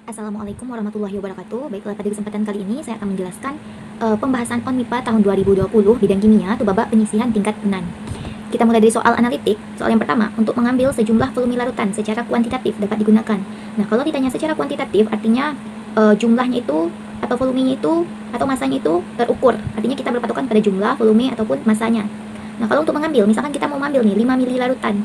Assalamualaikum warahmatullahi wabarakatuh. Baiklah, pada kesempatan kali ini saya akan menjelaskan pembahasan ONMIPA tahun 2020 bidang kimia atau babak penyisihan tingkat UNAN. Kita mulai dari soal analitik. Soal yang pertama, untuk mengambil sejumlah volume larutan secara kuantitatif dapat digunakan. Nah, kalau ditanya secara kuantitatif artinya jumlahnya itu atau volumenya itu atau masanya itu terukur. Artinya kita berpatokan pada jumlah, volume ataupun masanya. Nah, kalau untuk mengambil, misalkan kita mau mengambil nih 5 mili larutan,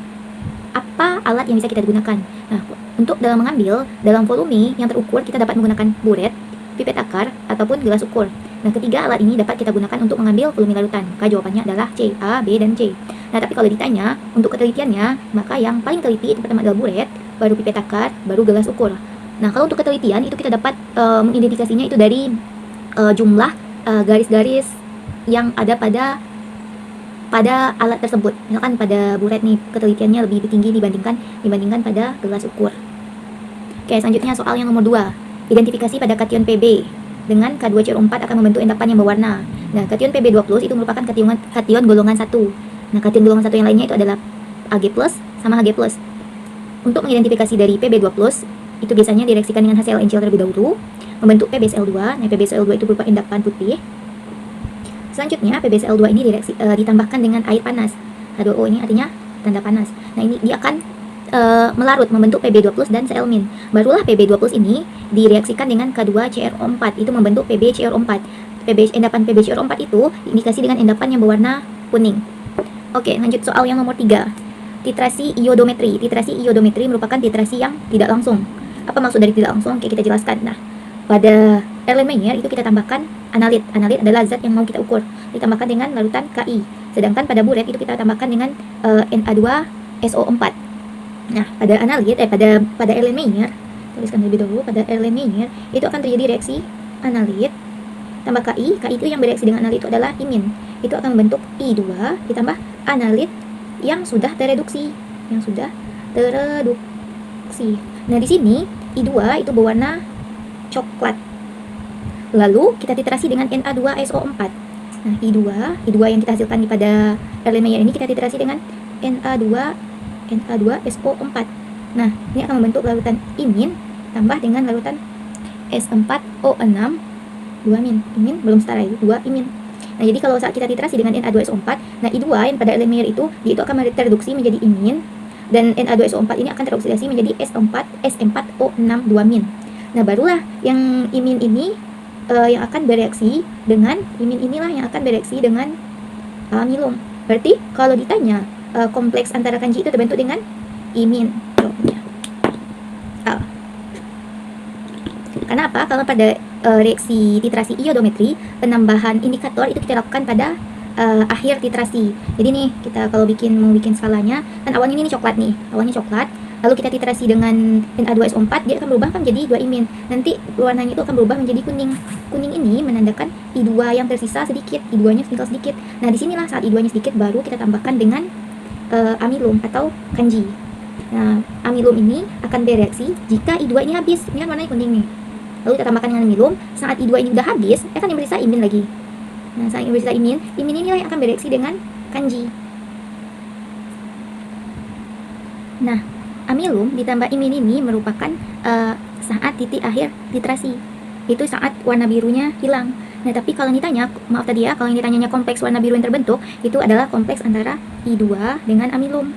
apa alat yang bisa kita gunakan? Nah, untuk dalam mengambil dalam volume yang terukur kita dapat menggunakan buret, pipet akar, ataupun gelas ukur. Nah, ketiga alat ini dapat kita gunakan untuk mengambil volume larutan. Maka jawabannya adalah C, A, B, dan C. Nah, tapi kalau ditanya untuk ketelitiannya, maka yang paling teliti itu pertama adalah buret, baru pipet akar, baru gelas ukur. Nah, kalau untuk ketelitian itu kita dapat mengidentifikasinya itu dari jumlah garis-garis yang ada pada alat tersebut. Misalkan pada buret nih ketelitiannya lebih tinggi dibandingkan pada gelas ukur. Oke, selanjutnya soal yang nomor 2. Identifikasi pada kation Pb dengan K2CR4 akan membentuk endapan yang berwarna. Nah, kation Pb2+ itu merupakan kation golongan 1. Nah, kation golongan 1 yang lainnya itu adalah Ag+ sama Hg+. Untuk mengidentifikasi dari Pb2+, itu biasanya direaksikan dengan HCl terlebih dahulu, membentuk PbCl2. Nah, PbCl2 itu berupa endapan putih. Selanjutnya, PbCl2 ini ditambahkan dengan air panas. H2O ini artinya tanda panas. Nah, ini dia akan melarut membentuk Pb2+ dan Cl-. Barulah Pb2+ ini direaksikan dengan K2CrO4 itu membentuk PbCrO4. Endapan PbCrO4 itu diindikasi dengan endapan yang berwarna kuning. Oke, lanjut soal yang nomor 3. Titrasi iodometri. Titrasi iodometri merupakan titrasi yang tidak langsung. Apa maksud dari tidak langsung? Oke, kita jelaskan. Nah, pada Erlenmeyer itu kita tambahkan analit. Analit adalah zat yang mau kita ukur. Ditambahkan dengan larutan Ki. Sedangkan pada buret itu kita tambahkan dengan Na2SO4. Nah, pada analit pada Erlenmeyer, tuliskan lebih dahulu, pada Erlenmeyer itu akan terjadi reaksi analit tambah Ki. Ki itu yang bereaksi dengan analit itu adalah imin. Itu akan membentuk I2 ditambah analit yang sudah tereduksi. Nah, di sini I2 itu berwarna coklat. Lalu kita titrasi dengan Na2SO4. Nah, I2 yang kita hasilkan pada Erlenmeyer ini kita titrasi dengan Na2SO4. Nah, ini akan membentuk larutan imin tambah dengan larutan S4O6 2-. Imin belum setara itu 2 imin. Nah, jadi kalau saat kita titrasi dengan Na2SO4, nah I2 yang pada Erlenmeyer itu dia itu akan tereduksi menjadi imin dan Na2SO4 ini akan teroksidasi menjadi S4O6 2-. Nah, barulah yang imin ini yang akan bereaksi dengan imin inilah yang akan bereaksi dengan amilum. Berarti kalau ditanya kompleks antara kanji itu terbentuk dengan imin. Jawabannya A. Karena apa? Kalau pada reaksi titrasi iodometri, penambahan indikator itu kita lakukan pada akhir titrasi. Jadi nih, kita kalau mau bikin skalanya, kan awalnya ini coklat nih. Awalnya coklat, lalu kita titrasi dengan Na2SO4, dia akan berubah menjadi 2 imin. Nanti warnanya itu akan berubah menjadi kuning. Kuning ini menandakan I2 yang tersisa sedikit, I2-nya tinggal sedikit. Nah, disinilah saat I2-nya sedikit baru kita tambahkan dengan amilum atau kanji. Nah, amilum ini akan bereaksi jika I2 ini habis. Ini kan warnanya kuning nih. Lalu kita tambahkan dengan amilum. Saat I2 ini udah habis, akan yang bersisa imin lagi. Nah, saat yang bersisa imin inilah yang akan bereaksi dengan kanji. Nah, amilum ditambah imin ini merupakan saat titik akhir titrasi. Itu saat warna birunya hilang. Nah, tapi kalau ditanya, maaf tadi ya, kalau yang ditanyanya kompleks warna biru yang terbentuk, itu adalah kompleks antara I2 dengan amilum.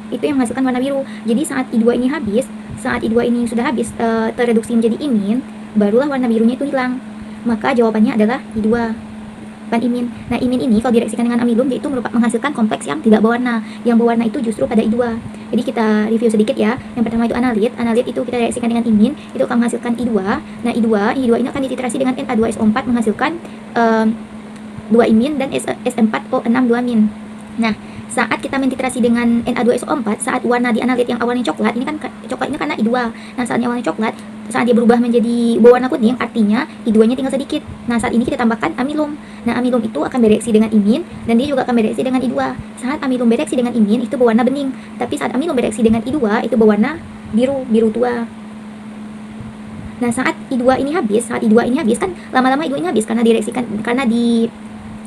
Itu yang menghasilkan warna biru. Jadi saat I2 ini habis, saat I2 ini sudah habis tereduksi menjadi imin, barulah warna birunya itu hilang. Maka jawabannya adalah I2, bukan imin. Nah, imin ini kalau direaksikan dengan amilum, dia itu menghasilkan kompleks yang tidak berwarna. Yang berwarna itu justru pada I2. Jadi kita review sedikit ya. Yang pertama itu analit. Analit itu kita reaksikan dengan imin, itu akan menghasilkan I2. Nah, I2 ini akan dititrasi dengan Na2SO4 menghasilkan 2 imin dan S4O6 2-. Nah, saat kita mentitrasi dengan Na2SO4, saat warna di analit yang awalnya coklat, ini kan coklat ini karena I2. Nah, saat awalnya coklat, saat dia berubah menjadi berwarna kuning, artinya I2-nya tinggal sedikit. Nah, saat ini kita tambahkan amilum. Nah, amilum itu akan bereaksi dengan imin dan dia juga akan bereaksi dengan I2. Saat amilum bereaksi dengan imin itu berwarna bening, tapi saat amilum bereaksi dengan I2 itu berwarna biru tua. Nah, saat I2 ini habis kan lama-lama I2 ini habis karena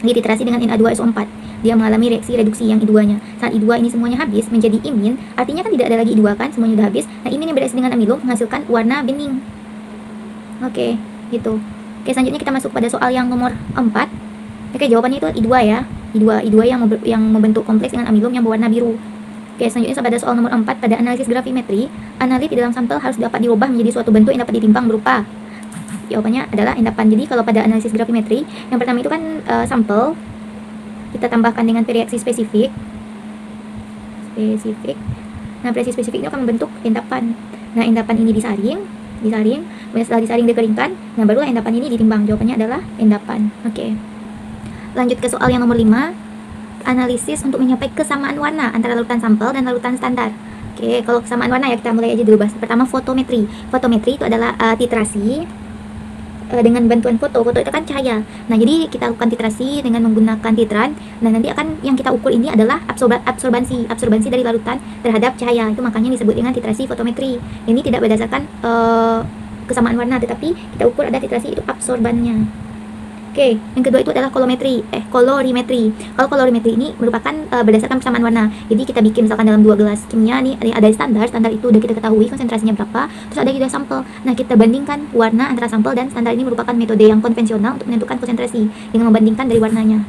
dititrasi dengan Na2SO4. Dia mengalami reaksi reduksi yang I2-nya. Saat I2 ini semuanya habis menjadi imin, artinya kan tidak ada lagi I2 kan, semuanya sudah habis. Nah, imin yang bereaksi dengan amilum menghasilkan warna bening. Oke, gitu. Oke, selanjutnya kita masuk pada soal yang nomor 4. Oke, jawabannya itu I2 ya. I2 yang membentuk kompleks dengan amilum yang berwarna biru. Oke, selanjutnya pada soal nomor 4, pada analisis gravimetri, analit di dalam sampel harus dapat dirubah menjadi suatu bentuk yang dapat ditimbang berupa. Jawabannya adalah endapan. Jadi kalau pada analisis gravimetri, yang pertama itu kan sampel kita tambahkan dengan reaksi spesifik. Nah, reaksi spesifik itu akan membentuk endapan. Nah, endapan ini disaring, kemudian setelah disaring dikeringkan, nah barulah endapan ini ditimbang. Jawabannya adalah endapan. Oke. Lanjut ke soal yang nomor 5, analisis untuk mencapai kesamaan warna antara larutan sampel dan larutan standar. Oke, kalau kesamaan warna ya kita mulai aja dulu bahas. Pertama, fotometri. Fotometri itu adalah titrasi dengan bantuan foto itu kan cahaya. Nah, jadi kita lakukan titrasi dengan menggunakan titran. Nah, nanti akan yang kita ukur ini adalah absorbansi dari larutan terhadap cahaya. Itu makanya disebut dengan titrasi fotometri. Ini tidak berdasarkan kesamaan warna, tetapi kita ukur ada titrasi itu absorbannya. Oke, yang kedua itu adalah kolorimetri. Kalau kolorimetri ini merupakan berdasarkan persamaan warna. Jadi kita bikin misalkan dalam 2 gelas kimia nih ada standar itu udah kita ketahui konsentrasinya berapa, terus ada juga sampel. Nah, kita bandingkan warna antara sampel dan standar. Ini merupakan metode yang konvensional untuk menentukan konsentrasi dengan membandingkan dari warnanya.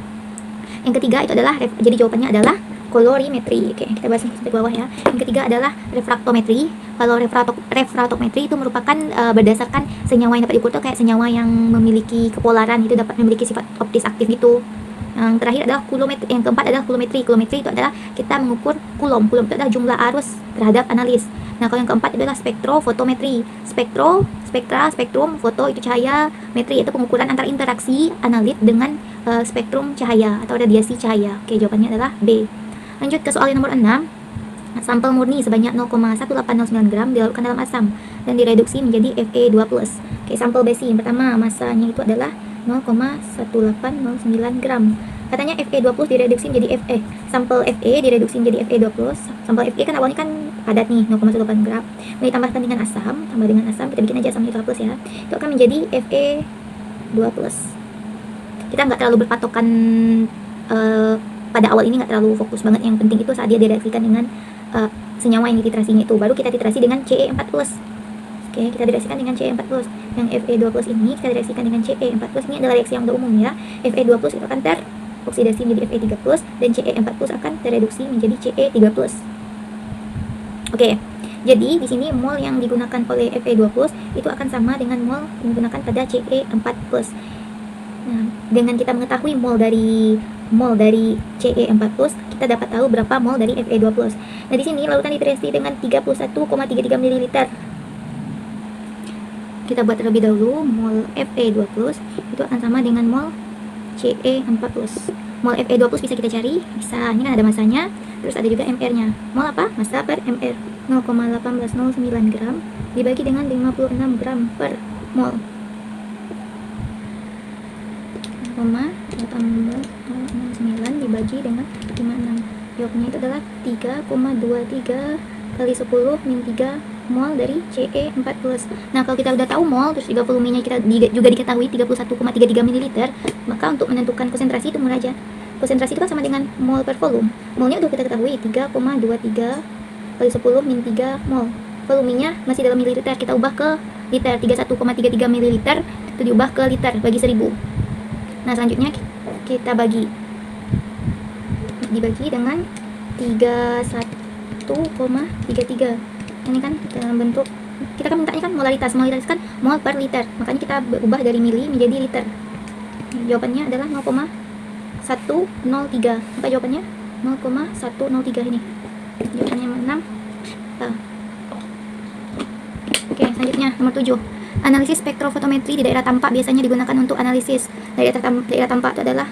Yang ketiga itu adalah jadi jawabannya adalah kolorimetri. Oke, kita bahas sampai bawah ya. Yang ketiga adalah refraktometri. Kalau refraktometri itu merupakan berdasarkan senyawa yang dapat diukur tuh kayak senyawa yang memiliki kepolaran, itu dapat memiliki sifat optis aktif gitu. Yang terakhir adalah kulometri. Yang keempat adalah kulometri. Kulometri itu adalah kita mengukur kulom. Kulom itu adalah jumlah arus terhadap analis. Nah, kalau yang keempat itu adalah spektrofotometri. Spektrum, foto itu cahaya, metri itu pengukuran antara interaksi analit dengan spektrum cahaya atau radiasi cahaya. Oke, jawabannya adalah B. Lanjut ke soal yang nomor 6. Sampel murni sebanyak 0,1809 gram dilarutkan dalam asam dan direduksi menjadi Fe2+. Oke, sampel besi yang pertama masanya itu adalah 0,1809 gram. Katanya Fe2+ direduksi menjadi sampel Fe direduksi menjadi Fe2+. Sampel Fe kan awalnya kan padat nih 0,18 gram. Nah, ditambahkan dengan asam, kita bikin aja asam nitrat plus ya. Itu akan menjadi Fe2+. Kita nggak terlalu berpatokan pada awal ini, nggak terlalu fokus banget. Yang penting itu saat dia direaksikan dengan senyawa yang dititrasinya itu, baru kita titrasi dengan Ce4+. Oke, kita direaksikan dengan Ce4+. Yang Fe2+ ini kita direaksikan dengan Ce4+. Ini adalah reaksi yang udah umum ya. Fe2+ itu akan teroksidasi menjadi Fe3+, dan Ce4+ akan tereduksi menjadi Ce3+. Oke, jadi di sini mol yang digunakan oleh Fe2+ itu akan sama dengan mol yang digunakan pada Ce4+. Nah, dengan kita mengetahui mol dari Ce4+, kita dapat tahu berapa mol dari Fe2+. Nah, di sini larutan diteresi dengan 31,33 ml. Kita buat terlebih dahulu. Mol Fe2+ itu akan sama dengan mol Ce4+. Mol Fe2+ bisa kita cari, bisa, ini kan ada masanya, terus ada juga MR-nya. Mol apa? Massa per MR. 0,1809 gram dibagi dengan 56 gram per mol. 0,1809 dibagi dengan 56. Jawabnya itu adalah 3,23 kali 10 min 3 mol dari Ce4+. Nah, kalau kita udah tahu mol, terus juga volumenya kita juga diketahui 31,33 ml, maka untuk menentukan konsentrasi itu mudah aja. Konsentrasi itu kan sama dengan mol per volume. Molnya udah kita ketahui 3,23 kali 10 min 3 mol. Volumenya masih dalam mililiter, kita ubah ke liter. 31,33 ml itu diubah ke liter bagi 1000. Nah, selanjutnya kita dibagi dengan 31,33. Ini kan dalam bentuk, kita kan mintanya kan molaritas kan mol per liter, makanya kita ubah dari mili menjadi liter. Jawabannya adalah 0,103. Apa jawabannya? 0,103 ini. Jawabannya 6. Oke, selanjutnya nomor 7. Analisis spektrofotometri di daerah tampak biasanya digunakan untuk analisis. Daerah tampak itu adalah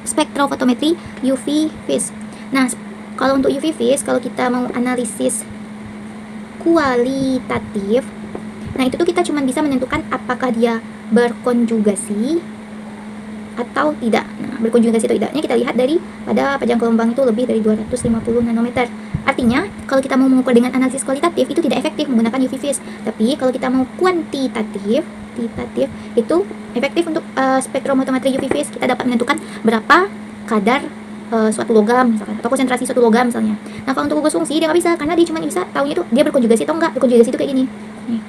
spektrofotometri UV phase. Nah, kalau untuk UV phase, kalau kita mau analisis kualitatif, nah itu tuh kita cuma bisa menentukan apakah dia berkonjugasi atau tidak. Nah, berkonjugasi atau tidaknya kita lihat dari pada panjang gelombang itu lebih dari 250 nanometer. Artinya, kalau kita mau mengukur dengan analisis kualitatif itu tidak efektif menggunakan UV phase. Tapi kalau kita mau kuantitatif itu efektif untuk spektrofotometri UV phase. Kita dapat menentukan berapa kadar suatu logam misalkan, atau konsentrasi suatu logam misalnya. Nah, kalau untuk gugus fungsi dia nggak bisa, karena dia cuma bisa tahunya itu dia berkonjugasi atau enggak. Berkonjugasi itu kayak gini nih.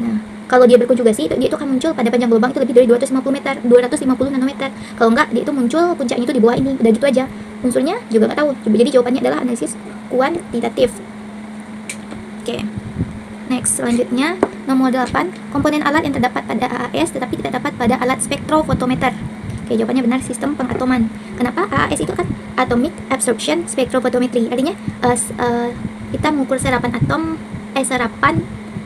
Nah, Kalau dia berkonjugasi, dia itu akan muncul pada panjang gelombang itu lebih dari 250 nanometer. Kalau enggak, dia itu muncul puncaknya itu di bawah ini. Udah gitu aja. Unsurnya juga nggak tahu. Jadi jawabannya adalah analisis kuantitatif. Oke. Next, selanjutnya nomor 8, komponen alat yang terdapat pada AAS tetapi tidak dapat pada alat spektrofotometer. Oke, jawabannya benar, sistem pengatoman. Kenapa? AAS itu kan Atomic Absorption Spectrophotometry. Artinya kita mengukur serapan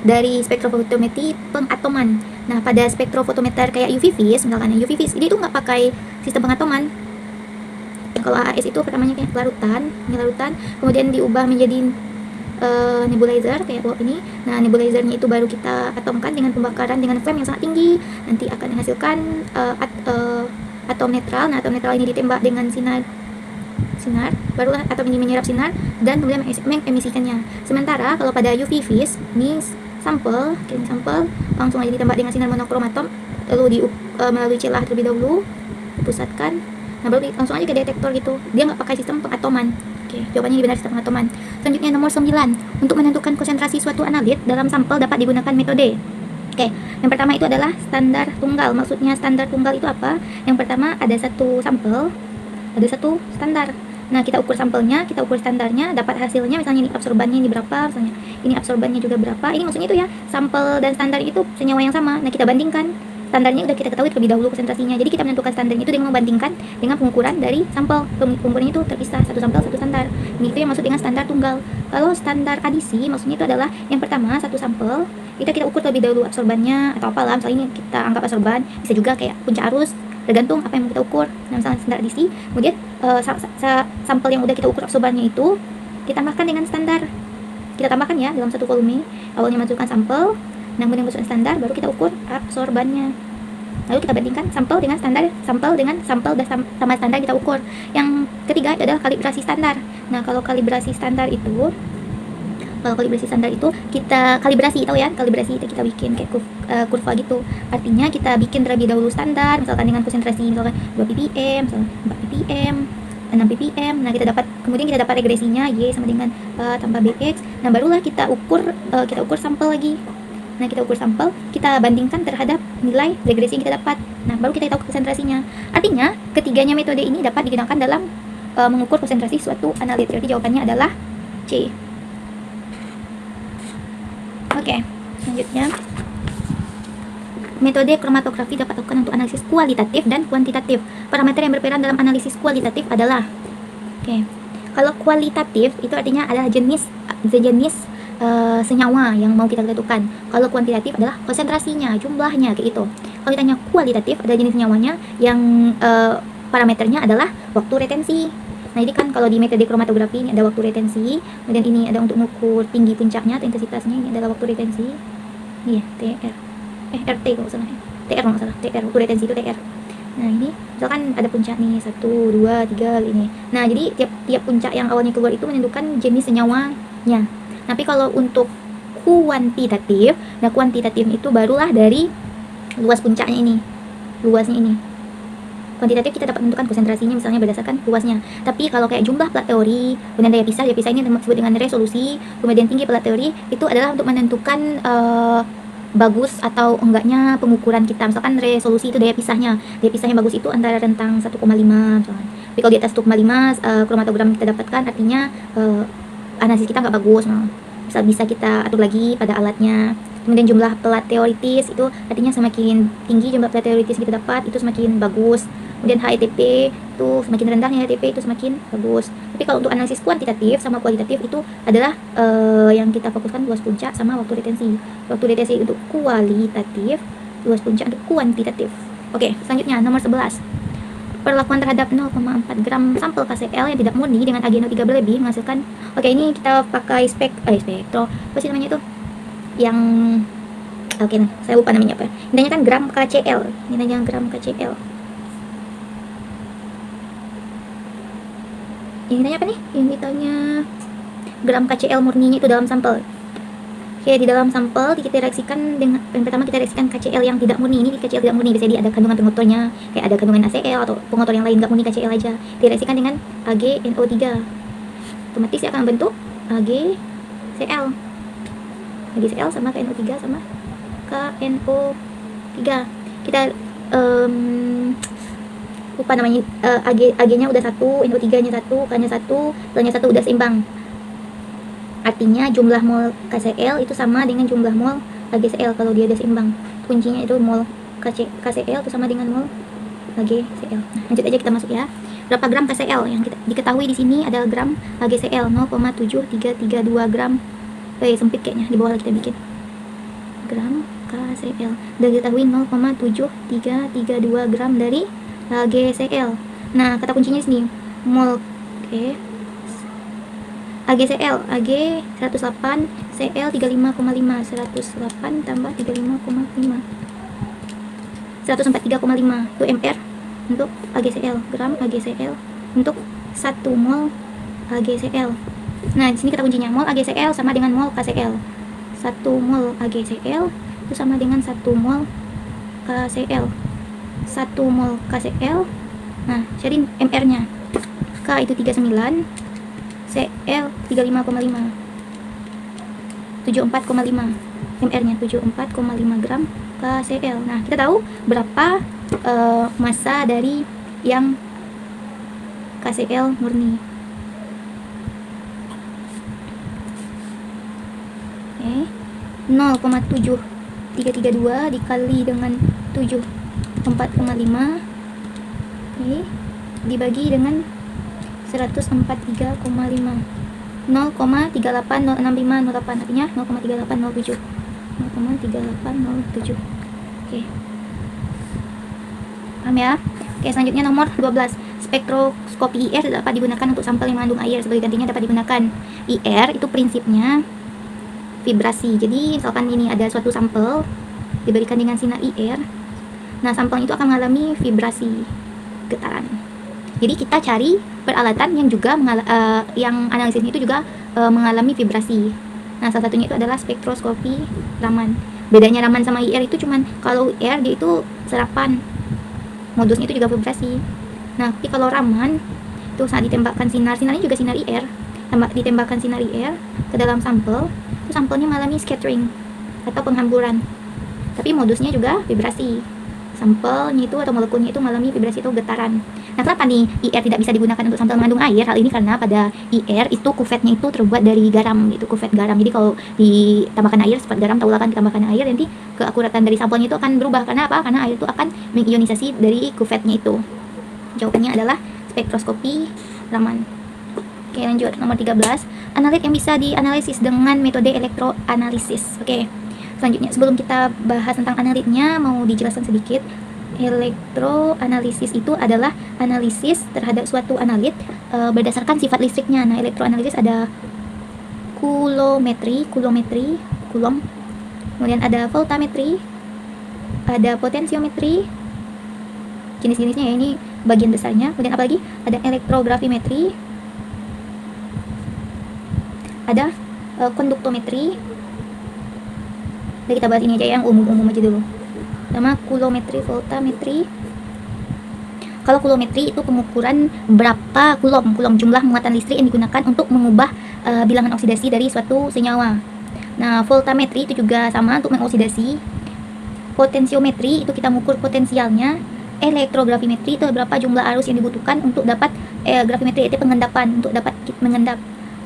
dari spektrofotometri pengatoman. Nah, pada spektrofotometer kayak UV-Vis, misalkan UV-Vis, ini tuh nggak pakai sistem pengatoman. Kalau AAS itu pertamanya kayak larutan, kemudian diubah menjadi nebulizer kayak ini. Nah, nebulizernya itu baru kita atomkan dengan pembakaran dengan flame yang sangat tinggi. Nanti akan menghasilkan atom netral. Nah, atom netral ini ditembak dengan sinar, barulah atom ini menyerap sinar dan kemudian mengemisikannya. Sementara kalau pada UV-Vis, ini sampel langsung aja ditembak dengan sinar monokrom atom, lalu melalui celah terlebih dahulu, dipusatkan. Nah, baru langsung aja ke detektor gitu. Dia nggak pakai sistem pengatoman. Oke, jawabannya benar, sistem pengatoman. Selanjutnya nomor 9, untuk menentukan konsentrasi suatu analit dalam sampel dapat digunakan metode. Oke, yang pertama itu adalah standar tunggal. Maksudnya standar tunggal itu apa? Yang pertama ada satu sampel, ada satu standar. Nah, kita ukur sampelnya, kita ukur standarnya, dapat hasilnya, misalnya ini absorbannya ini berapa, misalnya ini absorbannya juga berapa. Ini maksudnya itu ya, sampel dan standar itu senyawa yang sama. Nah, kita bandingkan. Standarnya udah kita ketahui terlebih dahulu konsentrasinya. Jadi kita menentukan standarnya itu dengan membandingkan dengan pengukuran dari sampel. Pengukurannya itu terpisah, satu sampel satu standar. Ini itu yang maksud dengan standar tunggal. Kalau standar adisi, maksudnya itu adalah yang pertama satu sampel, kita ukur terlebih dahulu absorbannya atau apalah. Misalnya ini kita anggap absorban, bisa juga kayak puncak arus, tergantung apa yang mau kita ukur. Nah, misalnya standar adisi, kemudian sampel yang udah kita ukur absorbannya itu kita tambahkan dengan standar. Kita tambahkan ya dalam satu volume. Awalnya masukkan sampel, nah kemudian masukkan standar, baru kita ukur absorbannya. Lalu kita bandingkan sampel dengan standar, sampel sama standar kita ukur. Yang ketiga itu adalah kalibrasi standar. Nah, kalau kalibrasi standar itu kita kalibrasi, tahu ya, kalibrasi itu kita bikin kayak kurva gitu. Artinya kita bikin terlebih dahulu standar, misalkan dengan konsentrasi misalkan 2 ppm, misalkan 4 ppm, 6 ppm. Nah, kemudian kita dapat regresinya Y sama dengan tambah BX. Nah, barulah kita ukur sampel lagi. Nah, kita ukur sampel, kita bandingkan terhadap nilai regresi yang kita dapat. Nah, baru kita tahu konsentrasinya. Artinya, ketiganya metode ini dapat digunakan dalam mengukur konsentrasi suatu analit. Jadi jawabannya adalah C. Oke, selanjutnya metode kromatografi dapat dilakukan untuk analisis kualitatif dan kuantitatif. Parameter yang berperan dalam analisis kualitatif adalah, kalau kualitatif itu artinya adalah jenis senyawa yang mau kita tentukan. Kalau kuantitatif adalah konsentrasinya, jumlahnya, kayak gitu. Kalau ditanya kualitatif adalah jenis senyawanya yang parameternya adalah waktu retensi. Nah, ini kan kalau di metode kromatografi ini ada waktu retensi, kemudian ini ada untuk mengukur tinggi puncaknya atau intensitasnya, ini adalah waktu retensi. Iya, RT kalau salah. TR kalau salah. TR, waktu retensi itu TR. Nah, ini misalkan ada puncak nih 1, 2, 3 ini. Nah, jadi tiap puncak yang awalnya keluar itu menentukan jenis senyawanya. Tapi kalau untuk kuantitatif, nah kuantitatif itu barulah dari luas puncaknya ini, luasnya ini. Kuantitatif kita dapat menentukan konsentrasinya misalnya berdasarkan luasnya. Tapi kalau kayak jumlah plat teori, kemudian daya pisah ini disebut dengan resolusi, kemudian tinggi plat teori, itu adalah untuk menentukan bagus atau enggaknya pengukuran kita. Misalkan resolusi itu daya pisahnya bagus itu antara rentang 1,5 misalkan. Tapi kalau di atas 1,5 kromatogram yang kita dapatkan artinya analisis kita nggak bagus. Nah, bisa kita atur lagi pada alatnya. Kemudian jumlah plat teoritis itu artinya semakin tinggi jumlah plat teoritis yang kita dapat itu semakin bagus. Kemudian HETP itu semakin rendahnya HETP itu semakin bagus. Tapi kalau untuk analisis kuantitatif sama kualitatif itu adalah yang kita fokuskan luas puncak sama waktu retensi. Waktu retensi untuk kualitatif, luas puncak untuk kuantitatif. Oke, selanjutnya nomor 11. Perlakuan terhadap 0,4 gram sampel KCl yang tidak murni dengan AgNO3 berlebih menghasilkan. Oke, ini kita pakai spektro. Apa sih namanya itu? Yang nah, saya lupa namanya apa. Intinya kan gram KCl. Intinya gram KCl. Ini tanya apa nih? Yang ditanya gram KCl murninya itu dalam sampel. Oke, di dalam sampel kita reaksikan dengan yang pertama kita reaksikan KCl yang tidak murni. Ini KCl tidak murni, biasanya ada kandungan pengotornya, kayak ada kandungan ACl atau pengotor yang lain, nggak murni KCl aja. Direaksikan dengan AgNO3. Otomatis akan membentuk AgCl. AgCl sama NO3 sama KNO3. Kita lupa namanya, Ag-nya udah 1, NO3-nya 1, K-nya 1, L-nya 1 udah seimbang. Artinya jumlah mol KCl itu sama dengan jumlah mol AgCl kalau dia udah seimbang. Kuncinya itu mol KCl itu sama dengan mol AgCl. Nah, lanjut aja kita masuk ya. Berapa gram KCl? Yang kita diketahui di sini adalah gram AgCl 0,7332 gram. Sempit kayaknya, di bawah kita bikin. Gram KCl. Dan diketahui 0,7332 gram dari AgCl. Nah, kata kuncinya di sini mol AgCl, Ag 108, Cl 35,5, 108 tambah 35,5, 143,5 itu mR untuk AgCl, gram AgCl untuk 1 mol AgCl. Nah, di sini kata kuncinya mol AgCl sama dengan mol KCl. 1 mol AgCl itu sama dengan 1 mol KCl. 1 mol KCl. Nah, cari mR-nya. K itu 39, Cl 35,5, 74,5, mR-nya 74,5 gram KCl. Nah, kita tahu berapa massa dari yang KCl murni. Oke, 0,7332 dikali dengan 74,5, oke, dibagi dengan 143,5, 0,3806508, artinya 0,3807, 0,3807. Oke, paham ya? Oke, selanjutnya nomor 12. Spektroskopi IR dapat digunakan untuk sampel yang mengandung air. Sebagai gantinya dapat digunakan IR itu prinsipnya vibrasi. Jadi misalkan ini ada suatu sampel diberikan dengan sinar IR, nah sampel itu akan mengalami vibrasi, getaran. Jadi kita cari peralatan yang juga yang analisisnya itu juga mengalami vibrasi. Nah, salah satunya itu adalah spektroskopi Raman. Bedanya Raman sama IR itu cuman kalau IR dia itu serapan, modusnya itu juga vibrasi. Nah, tapi kalau Raman itu saat ditembakkan sinarnya juga sinar IR, ditembakkan sinar IR ke dalam sampel, itu sampelnya mengalami scattering atau penghamburan. Tapi modusnya juga vibrasi. Sampelnya itu atau molekulnya itu mengalami vibrasi atau getaran. Nah, kenapa nih IR tidak bisa digunakan untuk sampel mengandung air? Hal ini karena pada IR itu kuvetnya itu terbuat dari garam, itu kuvet garam. Jadi kalau ditambahkan air, sifat garam tahulah kan ditambahkan air, nanti keakuratan dari sampelnya itu akan berubah. Karena apa? Karena air itu akan mengionisasi dari kuvetnya itu. Jawabannya adalah spektroskopi Raman. Oke, lanjut nomor 13. Analit yang bisa dianalisis dengan metode elektroanalisis. Oke. Selanjutnya, sebelum kita bahas tentang analitnya, mau dijelaskan sedikit. Elektroanalisis itu adalah analisis terhadap suatu analit berdasarkan sifat listriknya. Nah, elektroanalisis ada kulometri, kulom. Kemudian ada voltametri, ada potensiometri. Jenis-jenisnya ya, ini bagian besarnya. Kemudian apa lagi? Ada elektrografimetri, ada konduktometri. Jadi kita bahas ini aja yang umum-umum aja dulu. Sama kulometri, voltametri. Kalau kulometri itu pengukuran berapa kulom jumlah muatan listrik yang digunakan untuk mengubah bilangan oksidasi dari suatu senyawa. Nah, voltametri itu juga sama untuk mengoksidasi. Potensiometri itu kita mengukur potensialnya. Elektrografimetri itu berapa jumlah arus yang dibutuhkan untuk dapat grafimetri itu pengendapan, untuk dapat mengendap.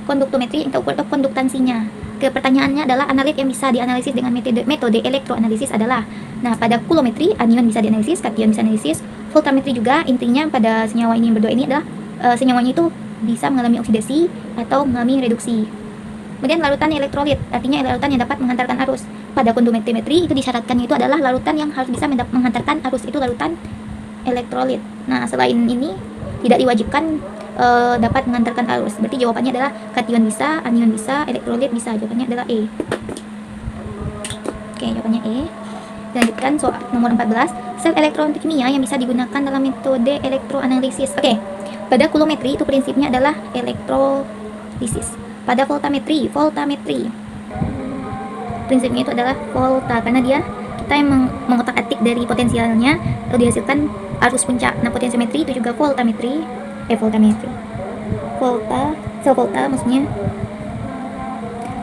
Konduktometri yang kita ukur konduktansinya. Pertanyaannya adalah analit yang bisa dianalisis dengan metode elektroanalisis adalah, nah, pada kulometri anion bisa dianalisis, kation bisa dianalisis. Voltametri juga, intinya pada senyawa ini berdua ini adalah senyawanya itu bisa mengalami oksidasi atau mengalami reduksi. Kemudian larutan elektrolit, artinya larutan yang dapat menghantarkan arus. Pada konduktometri itu disyaratkan itu adalah larutan yang harus bisa menghantarkan arus, itu larutan elektrolit. Nah, selain ini tidak diwajibkan dapat mengantarkan arus. Berarti jawabannya adalah kation bisa, anion bisa, elektrolit bisa. Jawabannya adalah E. Oke, jawabannya E. Lanjutkan soal nomor 14. Sel elektron kimia yang bisa digunakan dalam metode elektroanalisis. Oke, pada kulometri itu prinsipnya adalah elektrolisis. Pada voltametri prinsipnya itu adalah volta, karena dia kita yang mengotak-atik dari potensialnya lalu dihasilkan arus puncak. Nah, potensiometri itu juga voltametri. Volta, sel volta maksudnya.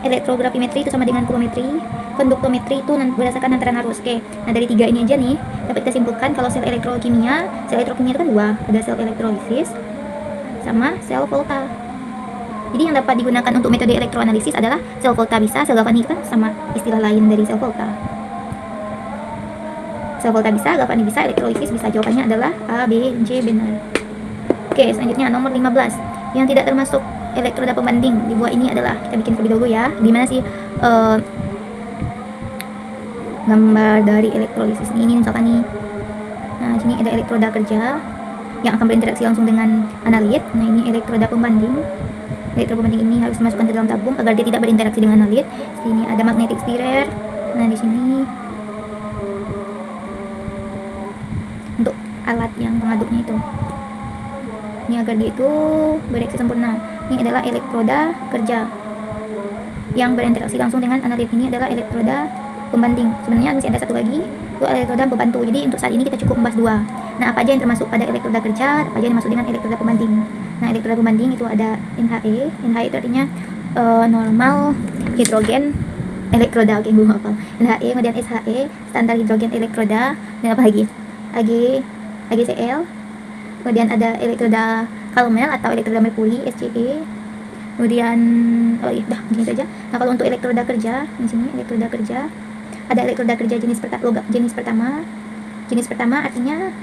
Elektrografimetri itu sama dengan kulometri. Konduktometri itu berdasarkan antara arus. Oke. Nah, dari 3 ini aja nih dapat kita simpulkan kalau sel elektrokimia itu kan dua, ada sel elektrolisis sama sel volta. Jadi yang dapat digunakan untuk metode elektroanalisis adalah sel volta bisa, sel galvanik kan sama istilah lain dari sel volta. Sel volta bisa, galvanik bisa, elektrolisis bisa. Jawabannya adalah A, B, C benar. Oke, selanjutnya nomor 15. Yang tidak termasuk elektroda pembanding di buah ini adalah, kita bikin terlebih dahulu ya. Gimana sih gambar dari elektrolisis ini misalkan nih. Nah, sini ada elektroda kerja yang akan berinteraksi langsung dengan analit. Nah, ini elektroda pembanding. Elektroda pembanding ini harus dimasukkan ke dalam tabung agar dia tidak berinteraksi dengan analit. Sini ada magnetic stirrer. Nah, di sini untuk alat yang pengaduknya itu. Ini agar dia itu bereaksi sempurna. Ini adalah elektroda kerja yang berinteraksi langsung dengan analit. Ini adalah elektroda pembanding. Sebenarnya masih ada satu lagi, itu elektroda pembantu. Jadi untuk saat ini kita cukup membahas dua. Nah, apa aja yang termasuk pada elektroda kerja, apa aja yang masuk dengan elektroda pembanding. Nah, elektroda pembanding itu ada NHE. NHE itu artinya normal hidrogen elektroda. Oke, gue hafal. NHE, kemudian SHE, standar hidrogen elektroda, dan apa lagi? AgCl. Kemudian ada elektroda kalomel atau elektroda merkuri, SCE. Kemudian dah gini saja. Nah, kalau untuk elektroda kerja, di sini elektroda kerja ada elektroda kerja jenis pertama. Jenis pertama artinya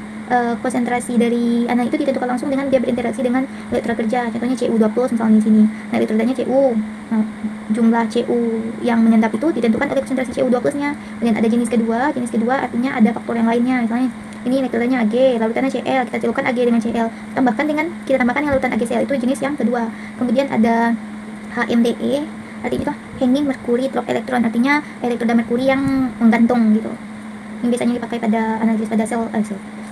konsentrasi dari anak itu ditentukan langsung dengan dia berinteraksi dengan elektroda kerja. Contohnya Cu2+ misalnya di sini. Nah, elektrodanya Cu. Nah, jumlah Cu yang mengendap itu ditentukan oleh konsentrasi Cu2+-nya. Kemudian ada jenis kedua. Jenis kedua artinya ada faktor yang lainnya. Misalnya ini elektrodanya Ag, larutannya Cl. Kita celupkan Ag dengan Cl. Kita tambahkan yang larutan AgCl, itu jenis yang kedua. Kemudian ada HMDE, artinya itu hanging mercury drop electron, artinya elektroda merkuri yang menggantung gitu. Ini biasanya dipakai pada analisis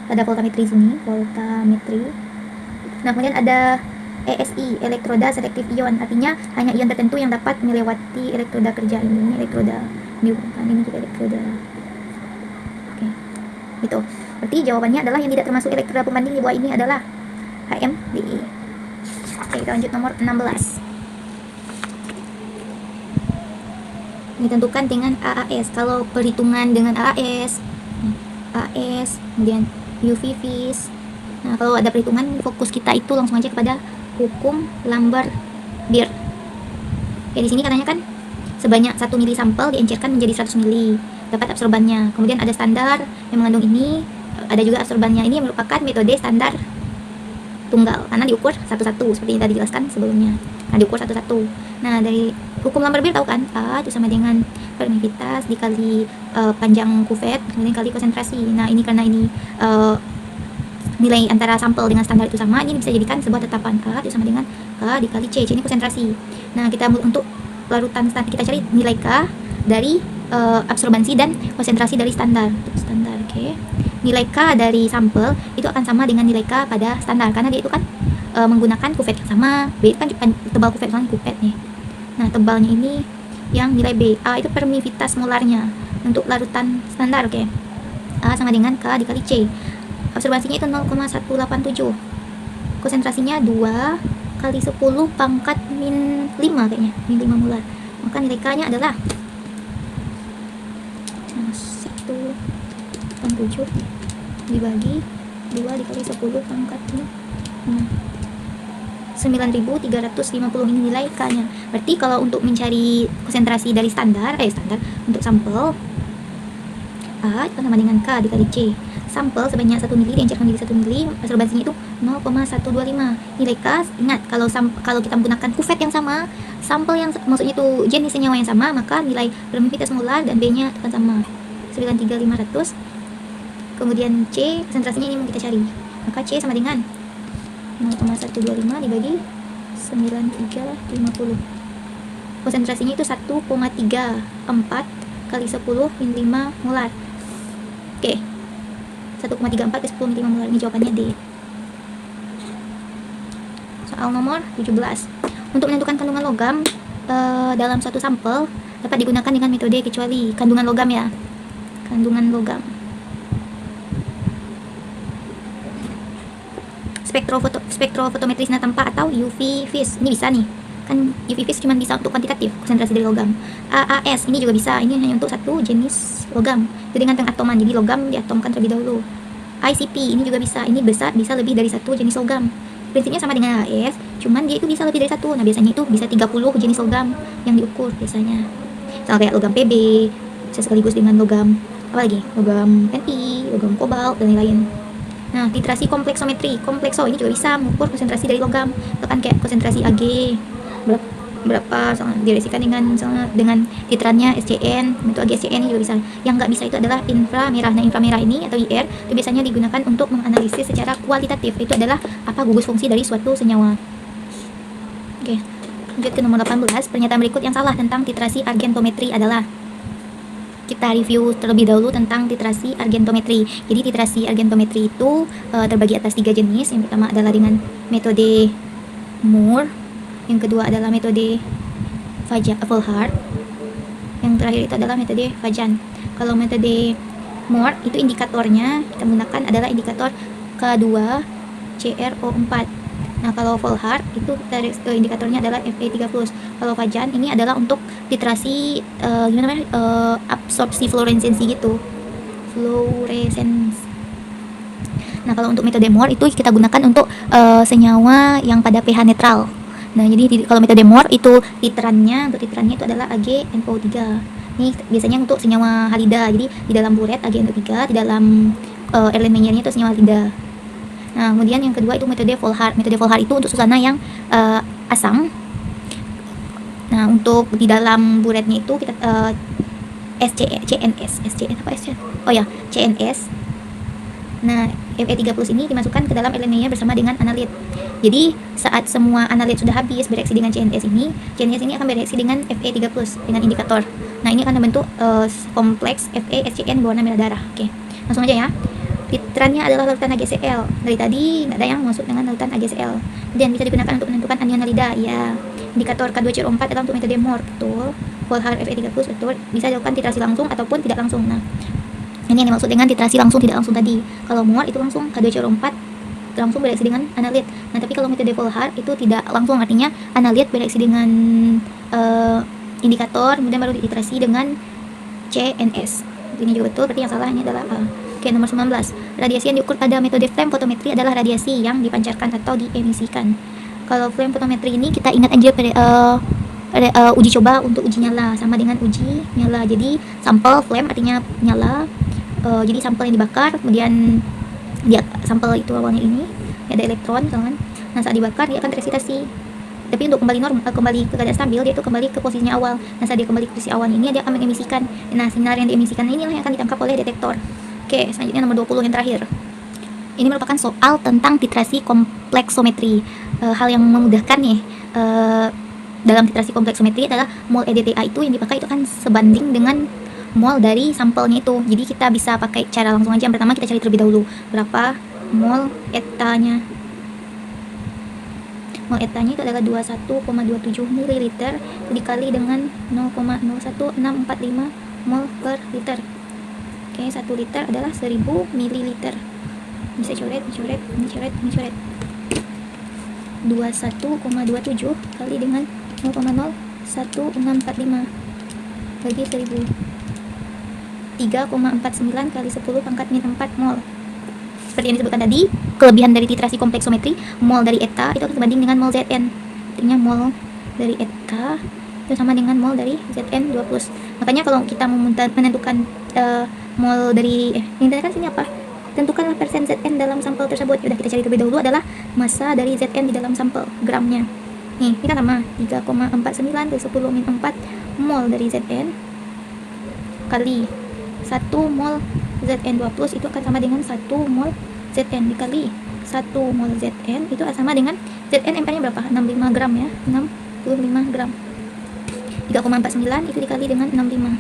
pada voltametri sini, voltametri. Nah, kemudian ada ESI, elektroda selektif ion, artinya hanya ion tertentu yang dapat melewati elektroda kerja ini. Ini elektroda ini juga elektroda. Oke. Itu. Berarti jawabannya adalah yang tidak termasuk elektroda pembanding di bawah ini adalah HMDE. Oke, kita lanjut nomor 16. Ditentukan dengan AAS. Kalau perhitungan dengan AAS, kemudian UV-Vis. Nah, kalau ada perhitungan, fokus kita itu langsung aja kepada hukum Lambert-Beer. Oke, di sini katanya kan sebanyak 1 mili sampel diencerkan menjadi 100 mili, dapat absorbannya. Kemudian ada standar yang mengandung ini, ada juga absorbannya. Ini merupakan metode standar tunggal karena diukur satu-satu seperti yang tadi dijelaskan sebelumnya. Nah, diukur satu-satu. Nah, dari hukum Lambert-Beer tahu kan? A itu sama dengan permeabilitas dikali panjang kuvet kemudian kali konsentrasi. Nah, ini karena ini nilai antara sampel dengan standar itu sama, ini bisa jadikan sebuah tetapan. A itu sama dengan K dikali C. C ini konsentrasi. Nah, kita untuk larutan standar kita cari nilai K dari absorbansi dan konsentrasi dari standar. Standar, oke. Nilai K dari sampel itu akan sama dengan nilai K pada standar karena dia itu kan menggunakan kuvet yang sama. B itu kan tebal kuvet, soalnya kuvet nih. Nah, tebalnya ini yang nilai B. A itu permeabilitas molarnya untuk larutan standar, oke. A sama dengan K dikali C. Absorbansinya itu 0,187. Konsentrasinya 2 kali 10 pangkat min 5 kayaknya, min 5 molar. Maka nilai K-nya adalah 187 dibagi 2 dikali 10 pangkat min 9.350 ini nilai K-nya. Berarti kalau untuk mencari konsentrasi dari standar untuk sampel A itu sama dengan K dikali C. Sampel sebanyak 1 mili diencerkan menjadi 1 mili, absorbansinya itu 0,125. Nilai K, ingat kalau kita menggunakan kuvet yang sama, sampel yang maksudnya itu jenis senyawa yang sama, maka nilai permeabilitas molar dan B-nya akan sama. 93500. Kemudian C, konsentrasinya ini mau kita cari. Maka C sama dengan 0,125 dibagi 9350. Konsentrasinya itu 1,34 kali 10 min 5 molar. Oke. 1,34 kali 10 min 5 molar. Ini jawabannya D. Soal nomor 17. Untuk menentukan kandungan logam dalam suatu sampel dapat digunakan dengan metode kecuali kandungan logam ya. Kandungan logam. Spektrofotometri sinar tanpa atau UV-Vis. Ini bisa nih. Kan UV-Vis cuma bisa untuk kuantitatif, konsentrasi dari logam. AAS ini juga bisa, ini hanya untuk satu jenis logam, itu dengan pengatoman, jadi logam diatomkan terlebih dahulu. ICP ini juga bisa, ini besar, bisa lebih dari satu jenis logam. Prinsipnya sama dengan AAS, cuman dia itu bisa lebih dari satu. Nah biasanya itu bisa 30 jenis logam yang diukur biasanya. Misal kayak logam Pb, bisa sekaligus dengan logam apa lagi? Logam Ni, logam kobalt dan lain-lain. Nah, titrasi kompleksometri, komplekso ini juga bisa mengukur konsentrasi dari logam. Bahkan kayak konsentrasi Ag berapa diresikan dengan titrannya SCN, itu Ag SCN ini juga bisa. Yang nggak bisa itu adalah inframerah. Nah, inframerah ini atau IR itu biasanya digunakan untuk menganalisis secara kualitatif. Itu adalah apa gugus fungsi dari suatu senyawa. Oke, lanjut ke nomor 18. Pernyataan berikut yang salah tentang titrasi argentometri adalah, kita review terlebih dahulu tentang titrasi argentometri. Jadi titrasi argentometri itu terbagi atas 3 jenis. Yang pertama adalah dengan metode Moore, yang kedua adalah metode Volhard, yang terakhir itu adalah metode Fajan. Kalau metode Moore itu indikatornya kita gunakan adalah indikator K2CrO4. Nah, kalau Volhard itu indikatornya adalah Fe3+. Kalau Fajan ini adalah untuk titrasi absorpsi fluoresensi gitu. Nah, kalau untuk metode Moore itu kita gunakan untuk senyawa yang pada pH netral. Nah, jadi kalau metode Moore itu titrannya itu adalah AgNO3. Ini biasanya untuk senyawa halida. Jadi di dalam buret AgNO3, di dalam Erlenmeyernya itu senyawa halida. Nah, kemudian yang kedua itu metode Volhard. Metode Volhard itu untuk susana yang asam. Nah, untuk di dalam buretnya itu kita CNS. Nah, Fe3+ ini dimasukkan ke dalam Erlenmeyer bersama dengan analit. Jadi, saat semua analit sudah habis bereaksi dengan CNS ini akan bereaksi dengan Fe3+ dengan indikator. Nah, ini akan membentuk kompleks FeSCN berwarna merah darah. Oke, langsung aja ya. Titrannya adalah larutan AgCl. Dari tadi nggak ada yang masuk dengan larutan AgCl. Dan bisa digunakan untuk menentukan anion halida. Ya, indikator K2CrO4 adalah untuk metode Moore, betul. Volhard Fe3+, betul. Bisa dilakukan titrasi langsung ataupun tidak langsung. Nah, ini yang dimaksud dengan titrasi langsung tidak langsung tadi. Kalau Moore itu langsung K2CrO4 langsung bereaksi dengan analit. Nah, tapi kalau metode Volhard itu tidak langsung, artinya analit bereaksi dengan indikator, kemudian baru dititrasi dengan CNS. Ini juga betul, berarti yang salah ini adalah A. Oke, nomor 19. Radiasi yang diukur pada metode flame photometry adalah radiasi yang dipancarkan atau diemisikan. Kalau flame photometry ini kita ingat aja uji coba untuk uji nyala sama dengan uji nyala. Jadi sampel flame artinya nyala. Jadi sampel yang dibakar, kemudian dia sampel itu awalnya ini ada elektron kan. Nah, saat dibakar dia akan tereksitasi. Tapi untuk kembali ke keadaan stabil, dia itu kembali ke posisinya awal. Nah, saat dia kembali ke posisi awal ini dia akan mengemisikan. Nah, sinar yang diemisikan inilah yang akan ditangkap oleh detektor. Oke, selanjutnya nomor 20 yang terakhir. Ini merupakan soal tentang titrasi kompleksometri. Hal yang memudahkan nih dalam titrasi kompleksometri adalah mol EDTA itu yang dipakai itu kan sebanding dengan mol dari sampelnya itu. Jadi kita bisa pakai cara langsung aja. Yang pertama kita cari terlebih dahulu berapa mol etanya. Mol etanya itu adalah 21,27 ml dikali dengan 0,01645 mol per liter. Oke, 1 liter adalah 1000 ml. Bisa coret, ini coret. 21,27 kali dengan 0,01645 bagi 1000. 3,49 kali 10 pangkat min 4 mol. Seperti yang disebutkan tadi, kelebihan dari titrasi kompleksometri, mol dari eta itu akan sebanding dengan mol Zn. Artinya mol dari eta itu sama dengan mol dari Zn2+. Makanya kalau kita menentukan mol dari yang tadi kan sini apa? Tentukanlah persen Zn dalam sampel tersebut. Udah kita cari terlebih dahulu adalah massa dari Zn di dalam sampel, gramnya. Nih, kita sama 3,49 kali 10 min 4 mol dari Zn kali 1 mol Zn2+ itu akan sama dengan 1 mol Zn dikali 1 mol Zn itu sama dengan Zn MP-nya berapa? 65 gram ya, 65 gram. 3,49 itu dikali dengan 65.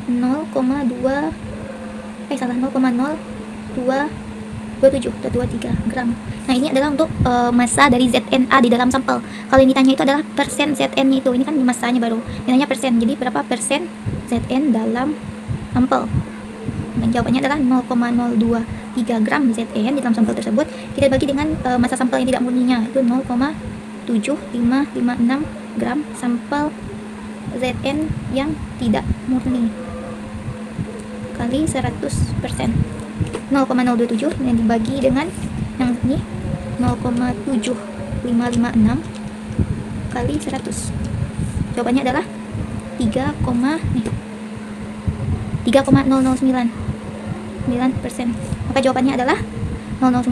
0,23 gram. Nah, ini adalah untuk massa dari ZNA di dalam sampel. Kalau yang ditanya itu adalah persen ZN-nya itu. Ini kan massanya baru. Ditanya persen. Jadi berapa persen ZN dalam sampel? Dan jawabannya adalah 0,023 gram ZN di dalam sampel tersebut. Kita bagi dengan massa sampel yang tidak murninya itu 0,7 0,07556 gram sampel Zn yang tidak murni kali 100%. 0,027 yang dibagi dengan yang ini 0,7556 kali 100. Jawabannya adalah 3,009%. Maka jawabannya adalah 0,09.